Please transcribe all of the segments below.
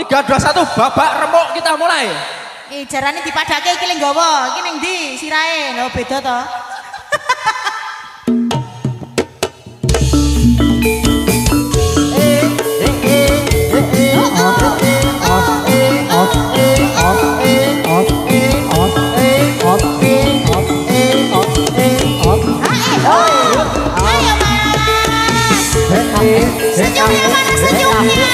3, 2, 1 babak remuk kita mulai. Jarane dipadake iki lek nggawa. Iki ning ndi sirahe? Lho beda to. Senyumnya mana senyumnya?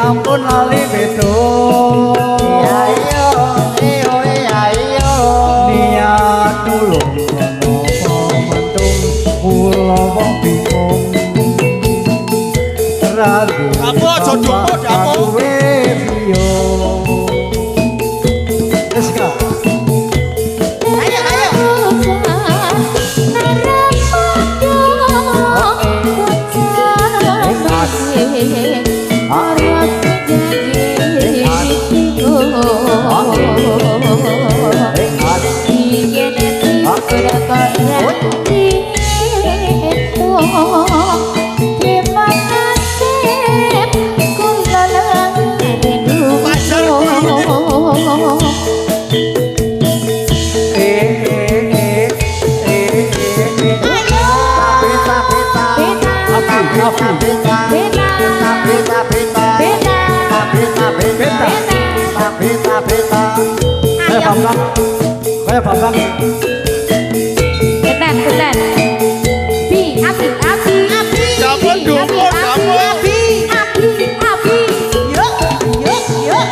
Ampun lali beto ayo niat nulung kono mentung kula wong bingung ragu kamu aja jumbo kamu piyo wis ka Bambang. Beten. Abi. Jamun dukun, jamun. Abi. Yuk.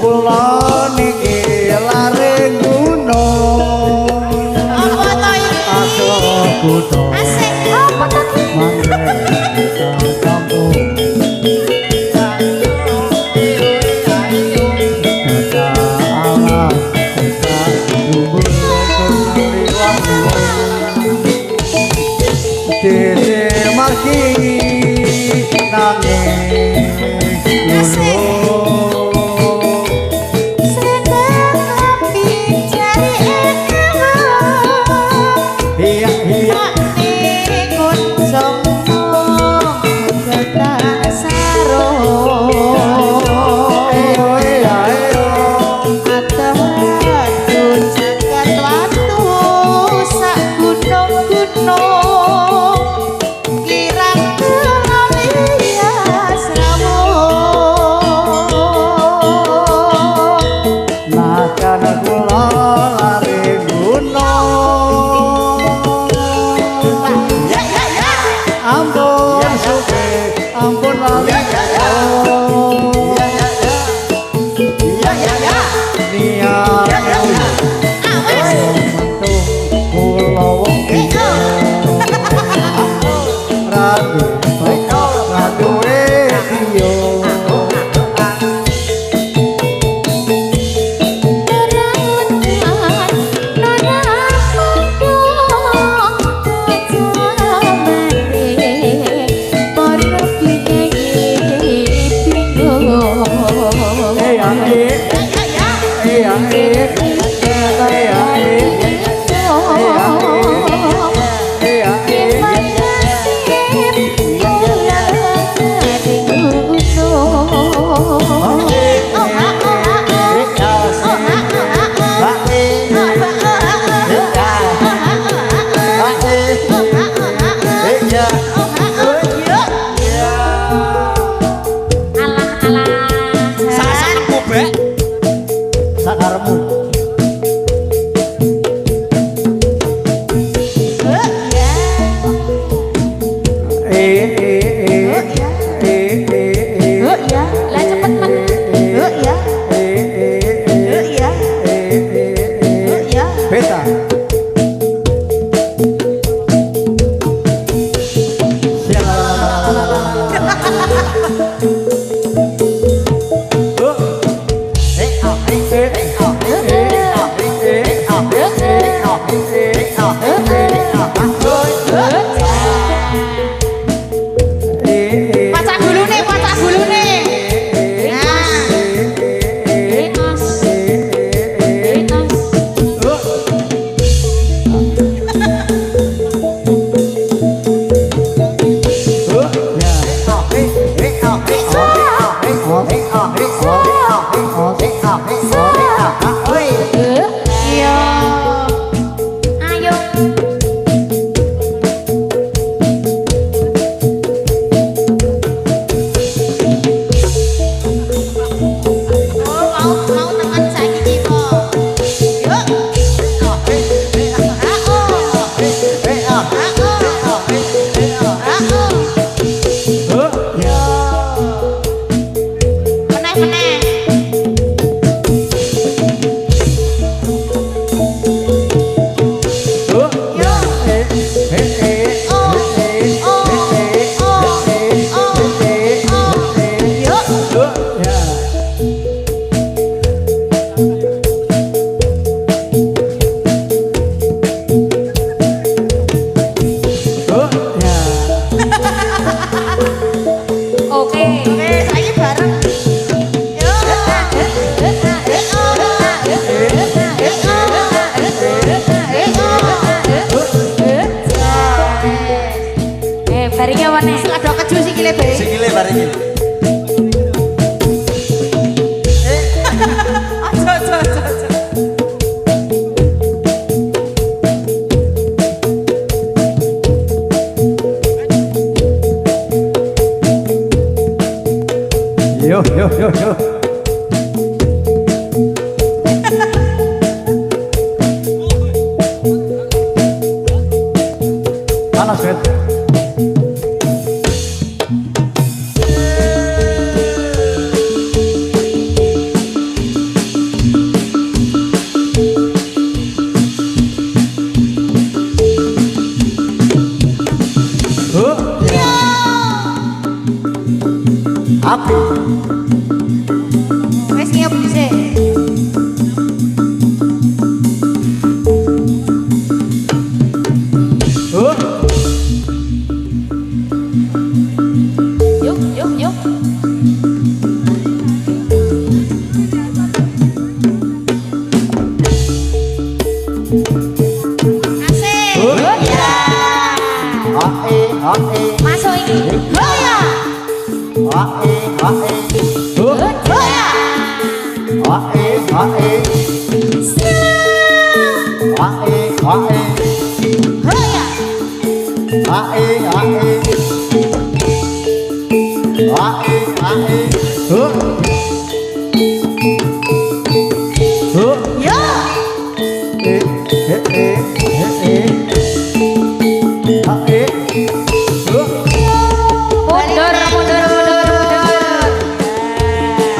Kula niki lare gunung. Apa to iki? Kutho. Asik. Apa to iki? Mangga.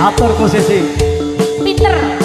Atur posisi. Pinter.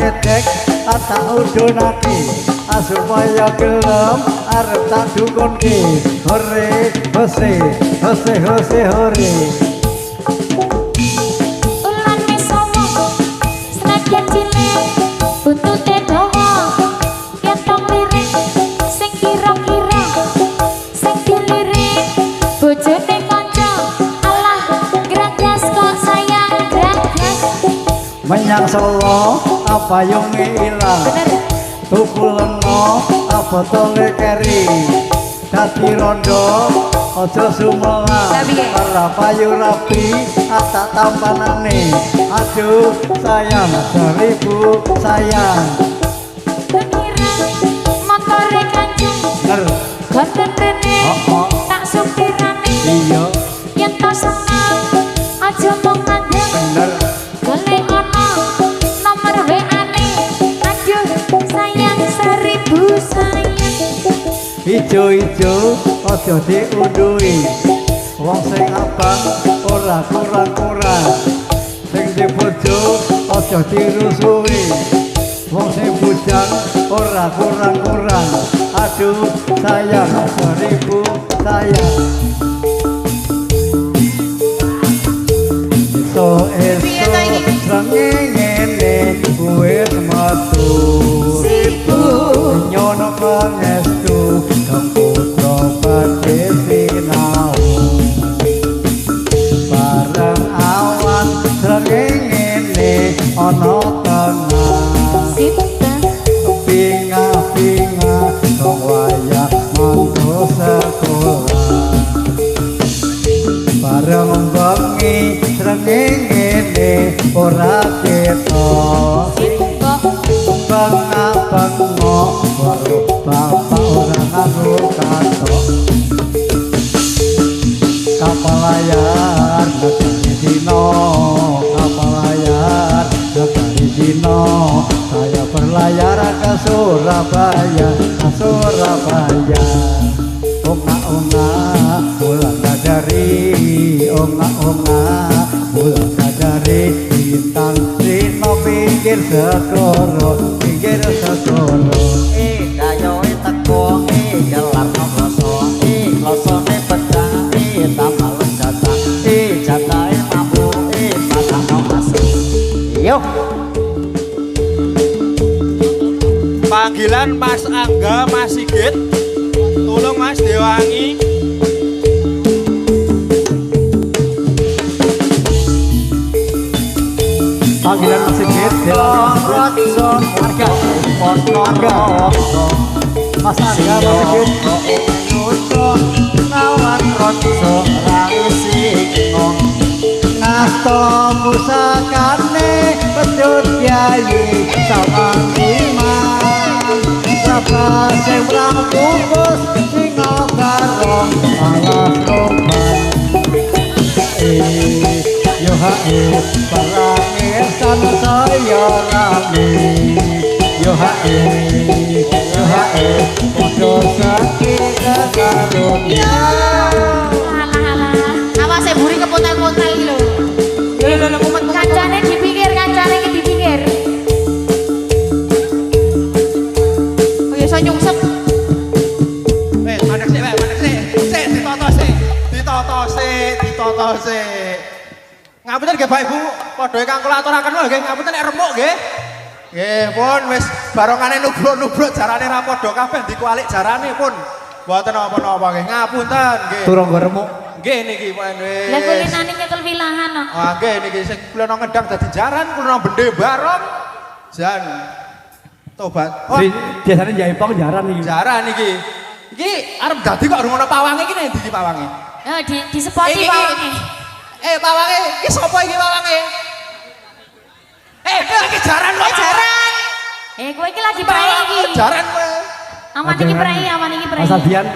ngedek tak udunake supaya gelem arep tak dukunke hore hose hose hose hore Ulane somo senajan cilik buntute dawa yen tong lirik sing kira-kira sing dilirik bojone kanca alah gragas kok sayang gragas menyang Solo apa yang ilang bener tuku lengo apa tole keri dadi rondo aja sumelang ora payu rapi tak tampanane aduh sayang seribu sayang pengira motore kancung bener boten rene oh. tak supirane iya yen to seneng aja mung mandeng bener golek ana nomor WA-ne aduh sayang seribu sayang ijo-ijo aja diunduhi wong sing abang ora kurang-kurang sing di bojo aja dirusuhi wong sing bujang ora kurang-kurang aduh sayang seribu sayang so Piye ta iki? srengenge kuwi metu Sibuk. nyono pangestu kang putra padhe sinau bareng awan srengenge ana tengah Sita pinga-pinga kang wayah mantu sekolah bareng bengi srengenge ora ketok Sita Bangga-bangga baru bapak orang nganggo katok kapal layar negari dino kapal layar negari dino saya berlayar ke Surabaya onga-onga bulan dari onga-onga bulan dari bintang dino pinggir segoro kayo teko jalan kloso klosone pecah tambal jatah jatahe mampu patano asih yo Panggilan Mas Angga, Mas Sigit. Tolong Mas Dewangi. panggilan masih gitu warga Mas Angga masih gitu nawan rotso raisi ngasto musakane pedut kiai sama imam sapa sing bungkus singo garong alas roman yo hae parangesan saya rame yo hae ojo sakit karunia Awase buri kepotel-potel iki lho. Lho kumet kancane dipikir kancane iki dipikir Oh ya iso nyungsep. Mandek sih. Ditoto sih. Ngapunten nggih Pak Ibu, padha ingkang kula aturaken nggih, ngapunten nek remuk nggih. Nggih, pun wis barongane nubruk-nubruk jarane ra padha kabeh dikualik jarane pun. Mboten napa-napa nggih, ngapunten nggih. turun remuk Nggih niki Pak wis. lah kulinane nyekel wilahan kok Wah, nggih niki sing kulino ngedang dadi jaran, kulino bende barong. Jan. Tobat. Oh, biasanya jaipong jaran nih jaran niki. Iki arep dadi kok urung ana pawange iki nek ndi iki pawange? di sepoti Iki. pawange Pawange, iki sapa iki pawange? Iki jaran kok jaran. kowe iki lagi prei iki Jaran kowe. aman iki prei Mas Adian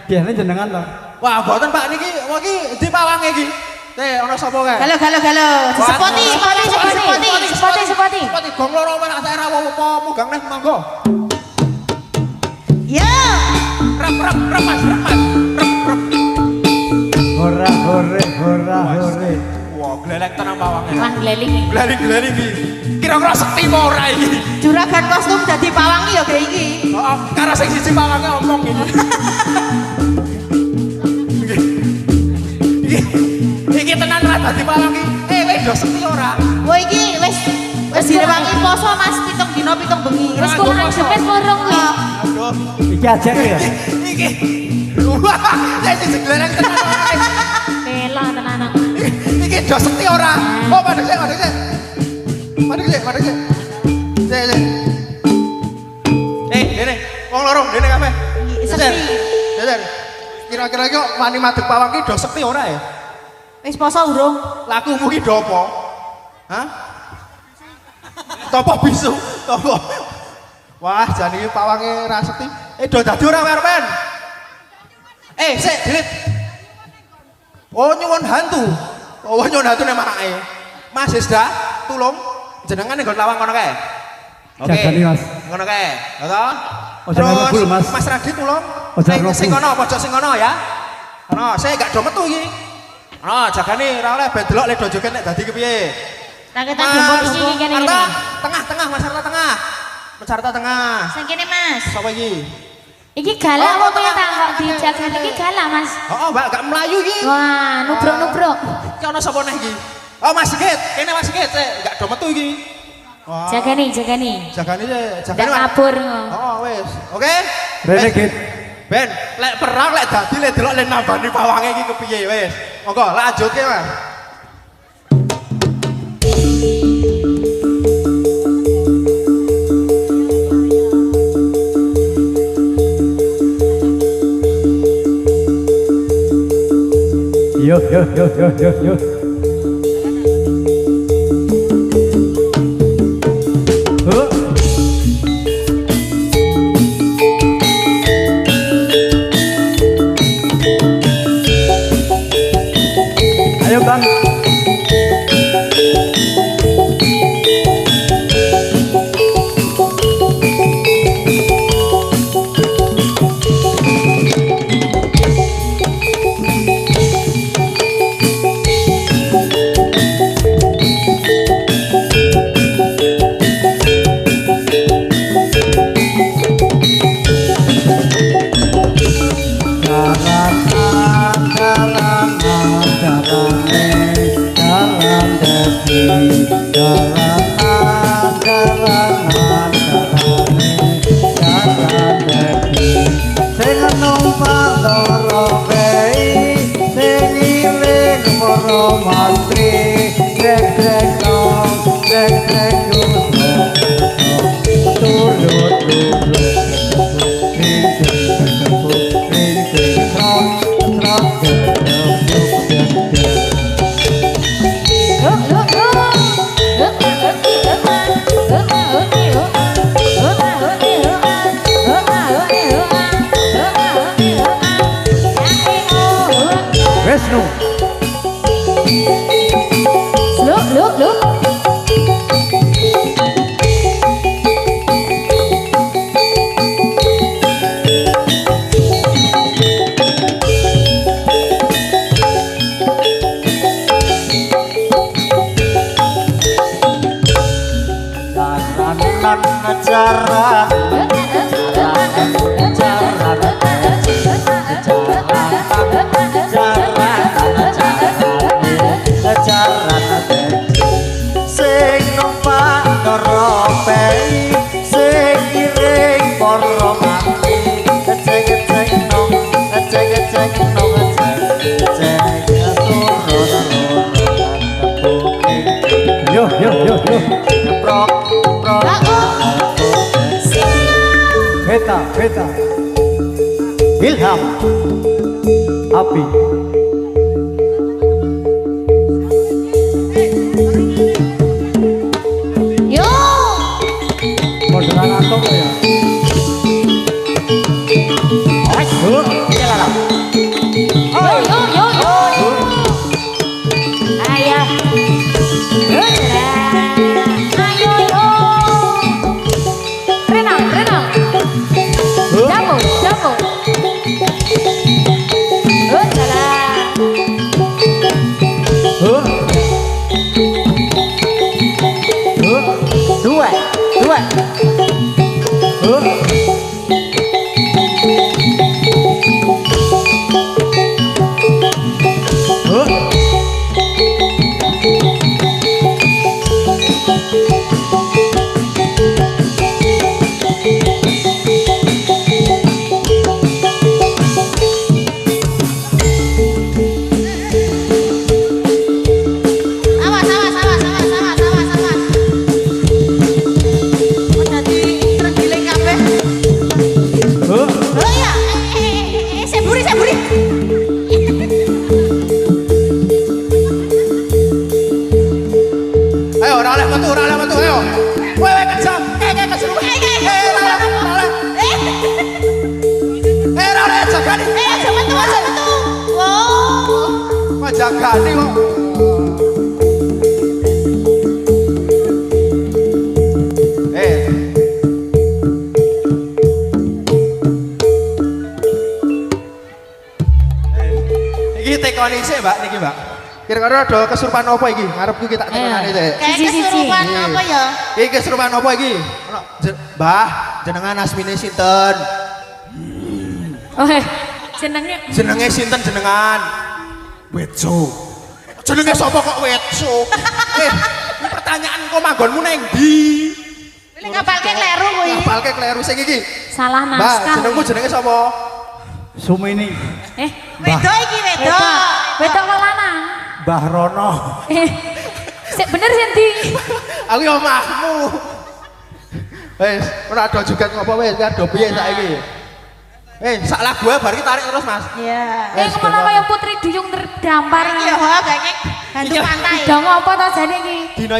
biasanya jenengan loh Wah, mboten Pak niki, iki di pawange iki. Ana sapa kae? Galo. Disepoti. Sepoti gong loro menak sak era apa mugang neh monggo. Ya. Rep Mas. hore Wah, glelek tenan pawange. wah gleling Gleling iki. Kira-kira sekti apa ora iki? Juragan kostum dadi pawangi ya kayak iki. Heeh, karo sing siji pawange omong iki. Iki tenan ra dadi pawangi. Wis do sekti ora? Wah iki wis direwangi poso Mas pitung dina pitung bengi. Wis kurang cepet borong kuwi. Aduh. Iki aja ya. Iki. Wah, iki seglereng tenan. Pela tenanan. Iki do sekti ora? Oh, padha sik. Padha sik. Sik. Dene, wong lorong dene kabeh. Sekti. Jajar. Kira-kira iki wani madhep pawang ki do sekti ora ya? Wis poso urung? Lakumu ki do apa? Hah? Topo bisu, topo. Wah, jan iki pawange ra sekti. Do dadi ora werpen. Sik, Dilit. Oh, nyuwun hantu. Oh, nyuwun hantu nek makake. Mas Hesda, tulung jenengan nggon lawang kono kae. Oke. Jagani, Mas. Ngono kae. Ngono. Ojo ngebul, Mas. Mas Radi tulung. Ojo ngebul. Sing kono, pojok sing kono ya. Ono, saya gak do metu iki. Ono, jagani ora oleh ben delok le do joget nek dadi kepiye. Raketan jempol iki kene Arta, kene. tengah, Mas Arta tengah. Mas Arta tengah. Sing kene Mas. Sapa iki? Iki galak Oh, apa ya tengah. tak kok dijaga iki galak Mas. Oh, Mbak gak melayu iki. Wah, nubruk-nubruk. Ki ono sapa neh iki? Oh, Mas Sigit. Kene Mas Sigit, gak do metu iki. Wah. Jagani. Jagani Ndak jagani. kabur. Oh, wis. Oke. Rene Git. Ben, lek perang lek dadi lek delok lek nambani pawange iki kepiye wis. Monggo lanjutke, Mas. Yo. Ayo Bang. Look. Yo. Beta. Ilham. Api. Yo. Modelan atom ya. Yo. Ayah. Ayo yo. Renang. Jamu. Awas, awas, awas, awas, awas, awas, awas. Kok dadi terenggiling kabeh? Oh iya, saya buri, saya buri. Ayo, ora oleh metu, ayo. Kowe kejam, kayak keserupan. Ora oleh jagani. Aja metu, aja metu. Wow. Kok jagani kok. Iki tekoni sih, Mbak, niki, Mbak. Kira-kira ada kesurupan apa iki? Ngarepku kita tekonane sih. Kayak Siji, siji. kesurupan Iya. apa ya? Iki kesurupan apa iki? Ono Mbah, jenengan asmine sinten? Oh, jenenge Jenenge sinten jenengan? Wetso. Jenenge sapa kok Wetso? Ini pertanyaan kok manggonmu nang ndi? Pilih ngapalke kleru kuwi. Ngapalke kleru sing iki. salah Mbah, naskah. jenengmu jenenge sapa? Sumini Wedok iki wedok. Wedok kok lanang. Mbah Rono. Sik bener sih ndi? Aku yo omahmu. Wes, ora ada juga ngopo wes, ada piye saiki? Sak lagu ae bar iki tarik terus, Mas. Iya. Kemana kaya putri duyung terdampar. Iki ya kayaknya hantu pantai. Dong apa to jane iki? Dino